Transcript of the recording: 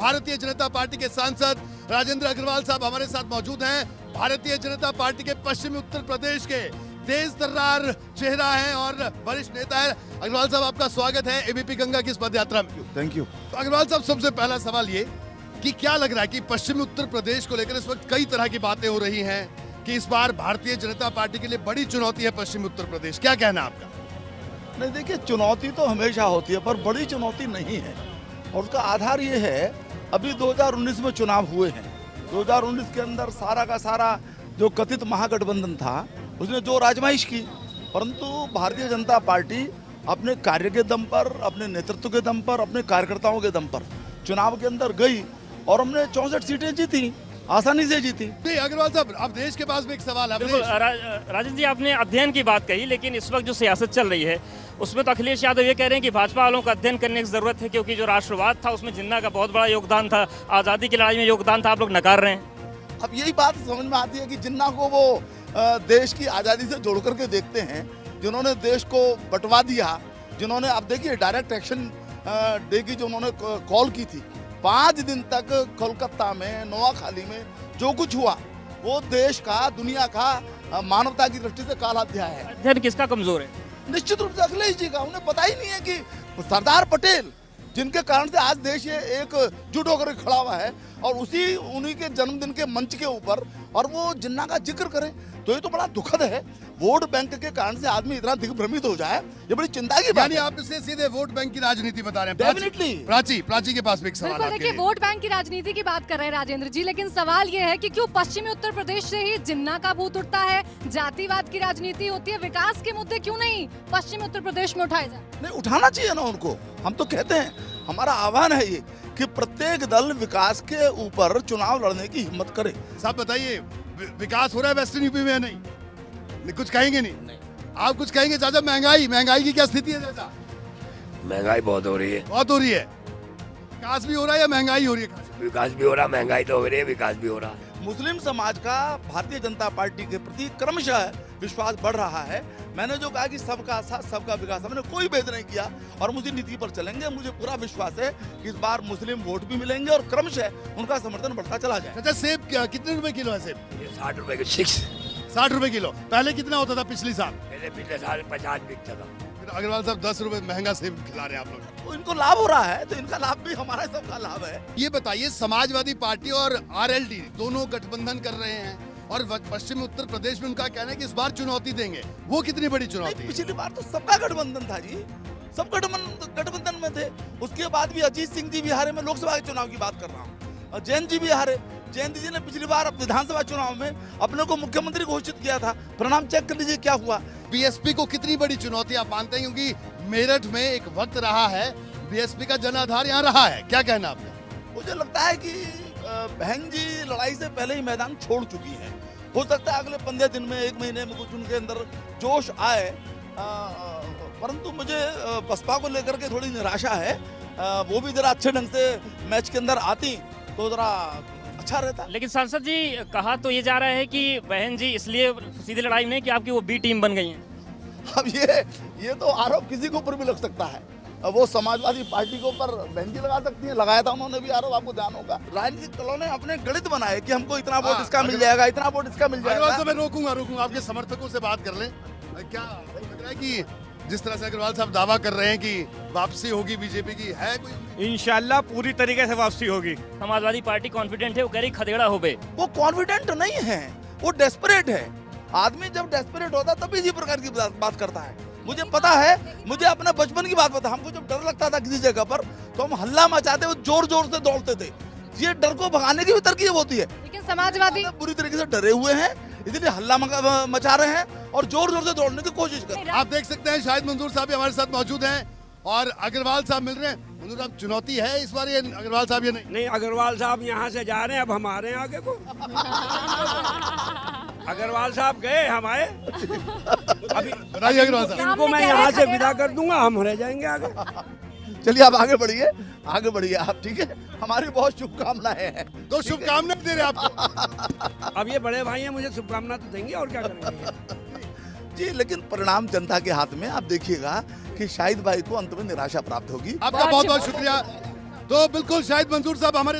Bharatiya Janata party के सांसद राजेंद्र अग्रवाल साहब हमारे साथ मौजूद हैं। भारतीय जनता पार्टी के पश्चिमी उत्तर प्रदेश के तेज तर्रार चेहरा है और वरिष्ठ नेता है। अग्रवाल साहब, आपका स्वागत है एबीपी गंगा की इस पदयात्रा में। Thank you. तो अग्रवाल साहब, सबसे पहला सवाल ये कि क्या लग रहा है कि पश्चिमी उत्तर प्रदेश को लेकर इस वक्त कई तरह की बातें हो रही हैं कि इस बार भारतीय जनता पार्टी के लिए बड़ी चुनौती है पश्चिमी उत्तर प्रदेश, क्या कहना आपका? नहीं, देखिए, चुनौती तो हमेशा होती है पर बड़ी चुनौती नहीं है। और उसका आधार ये है, अभी 2019 में चुनाव हुए हैं। 2019 के अंदर सारा का सारा जो कथित महागठबंधन था उसने जो आजमाइश की, परंतु भारतीय जनता पार्टी अपने कार्य के दम पर, अपने नेतृत्व के दम पर, अपने कार्यकर्ताओं के दम पर चुनाव के अंदर गई और हमने 64 सीटें जीती, आसानी से जीती। नहीं अग्रवाल साहब, अब देश के पास में एक सवाल है। बिल्कुल राजन जी, आपने अध्ययन की बात कही, लेकिन इस वक्त जो सियासत चल रही है उसमें तो अखिलेश यादव ये कह रहे हैं कि भाजपा वालों का अध्ययन करने की जरूरत है, क्योंकि जो राष्ट्रवाद था उसमें जिन्ना का बहुत बड़ा योगदान था, आज़ादी की लड़ाई में योगदान था, आप लोग नकार रहे हैं। अब यही बात समझ में आती है कि जिन्ना को वो देश की आज़ादी से जोड़ करके देखते हैं, जिन्होंने देश को बंटवा दिया, जिन्होंने, अब देखिए, डायरेक्ट एक्शन डे की जो उन्होंने कॉल की थी, 5 दिन तक कोलकाता में, नोआखाली में जो कुछ हुआ वो देश का, दुनिया का, मानवता की दृष्टि से काला अध्याय है। अध्ययन किसका कमजोर है? निश्चित रूप से अखिलेश जी का। उन्हें पता ही नहीं है कि सरदार पटेल, जिनके कारण से आज देश ये एकजुट होकर खड़ा हुआ है, और उन्हीं के जन्मदिन के मंच के ऊपर और वो जिन्ना का जिक्र करें, तो ये तो बड़ा दुखद है। वोट बैंक के कारण से आदमी इतना दिग्भ्रमित हो जाए, ये बड़ी चिंता की बात यानी है। आप इसे सीधे वोट बैंक की राजनीति बता रहे हैं। Definitely। प्राची के पास भी एक सवाल बिल्कुल, आपके देखिए, लिए। वोट बैंक की राजनीति की बात कर रहे हैं राजेंद्र जी, लेकिन सवाल ये है कि क्यों पश्चिमी उत्तर प्रदेश से ही जिन्ना का भूत उठता है, जातिवाद की राजनीति होती है, विकास के मुद्दे क्यों नहीं पश्चिमी उत्तर प्रदेश में उठाए जाए? नहीं, उठाना चाहिए ना उनको। हम तो कहते हैं, हमारा आह्वान है ये कि प्रत्येक दल विकास के ऊपर चुनाव लड़ने की हिम्मत करे। साहब बताइए, विकास हो रहा है वेस्टर्न यूपी में या नहीं? कुछ कहेंगे नहीं? आप कुछ कहेंगे? चाचा, महंगाई की क्या स्थिति है चाचा? महंगाई बहुत हो रही है। बहुत हो रही है। विकास भी हो रहा है या महंगाई हो रही है? विकास भी हो रहा, महंगाई तो हो रही है, विकास भी हो रहा। मुस्लिम समाज का भारतीय जनता पार्टी के प्रति क्रमशः विश्वास बढ़ रहा है। मैंने जो कहा कि सबका साथ सबका विकास, हमने कोई भेद नहीं किया और उसी नीति पर चलेंगे। मुझे पूरा विश्वास है कि इस बार मुस्लिम वोट भी मिलेंगे और क्रमशः उनका समर्थन बढ़ता चला जाए। चाचा, सेब कितने रुपए किलो है? सेब ये 60 रुपए के 6। 60 रुपए किलो। पहले कितना होता था पिछले साल? पिछले साल 50 बिकता था। फिर अग्रवाल साहब 10 रुपए महंगा सेब खिला रहे हैं आप लोग। तो इनको लाभ हो रहा है, तो इनका लाभ भी हमारा सबका लाभ है। ये बताइए, समाजवादी पार्टी और आरएलडी दोनों गठबंधन कर रहे हैं और पश्चिमी उत्तर प्रदेश में उनका कहना है कि इस बार चुनौती देंगे, वो कितनी बड़ी चुनौती है? पिछली बार तो सबका गठबंधन था जी, सब गठबंधन में थे। उसके बाद भी अजीत सिंह जी भी हारे, मैं लोकसभा के चुनाव की बात कर रहा हूँ, और जैन जी भी हारे। जयंत जी ने पिछली बार विधानसभा चुनाव में अपने को मुख्यमंत्री घोषित किया था, परिणाम चेक कर लीजिए क्या हुआ। बीएसपी को कितनी बड़ी चुनौती आप मानते हैं? क्योंकि मेरठ में एक वक्त रहा है, बीएसपी का जनाधार यहाँ रहा है, क्या कहना आपका? मुझे लगता है कि बहन जी लड़ाई से पहले ही मैदान छोड़ चुकी है। हो सकता है अगले 15 दिन में, 1 महीने में कुछ उनके अंदर जोश आए, परंतु मुझे बसपा को लेकर के थोड़ी निराशा है। वो भी जरा अच्छे ढंग से मैच के अंदर आती तो जरा अच्छा रहता। लेकिन सांसद जी, कहा तो ये जा रहा है कि बहन जी इसलिए सीधी लड़ाई में कि आपकी वो बी टीम बन गई है। अब ये तो आरोप किसी के ऊपर भी लग सकता है। अब वो समाजवादी पार्टी के ऊपर बहन जी लगा सकती है, लगाया था उन्होंने भी आरोप, आपको ध्यान होगा। राजनीतिक दलों ने अपने गणित बनाए कि हमको इतना वोट इसका मिल जाएगा, इतना वोट इसका मिल अग्रवाल साहब, जाएगा। मैं रोकूंगा, आपके समर्थकों से बात कर लें। क्या लग रहा है कि जिस तरह से अग्रवाल साहब दावा कर रहे हैं कि वापसी होगी बीजेपी की, है कोई? इंशाल्लाह पूरी तरीके से वापसी होगी। समाजवादी पार्टी कॉन्फिडेंट है, वो कह रही खदेड़ा हो बे। वो कॉन्फिडेंट नहीं है, वो डेस्परेट है। आदमी जब डेस्परेट होता है तब इसी प्रकार की बात करता है। मुझे पता है, मुझे अपने बचपन की बात पता। हमको जब डर लगता था किसी जगह पर, तो हम हल्ला मचाते हुए जोर जोर से दौड़ते थे। ये डर को भगाने की भी तरकीब होती है। लेकिन समाजवादी बुरी तरीके से डरे हुए हैं, इसलिए हल्ला मचा रहे हैं और जोर जोर से दौड़ने की कोशिश कर रहे हैं। आप देख सकते हैं शाहिद मंजूर साहब भी हमारे साथ मौजूद हैं और अग्रवाल साहब मिल रहे हैं। मंजूर साहब, चुनौती है इस बार ये अग्रवाल साहब? ये नहीं, अग्रवाल साहब यहाँ से जा रहे हैं, अब हम आ रहे हैं आगे को। अग्रवाल साहब गए, हम आए। अभी बताइए अग्रवाल साहब। इनको मैं यहाँ से विदा कर दूंगा, हम रह जाएंगे आगे। चलिए आप आगे बढ़िए आप, ठीक है। हमारी बहुत शुभकामनाएं हैं। तो शुभकामनाएं दे रहे हैं आपको। अब ये बड़े भाई हैं, मुझे शुभकामना तो देंगे, और क्या करेंगे जी। लेकिन परिणाम जनता के हाथ में। आप देखिएगा कि शाहिद भाई को अंत में निराशा प्राप्त होगी। आपका बहुत बहुत शुक्रिया। तो बिल्कुल शाहिद मंसूर साहब हमारे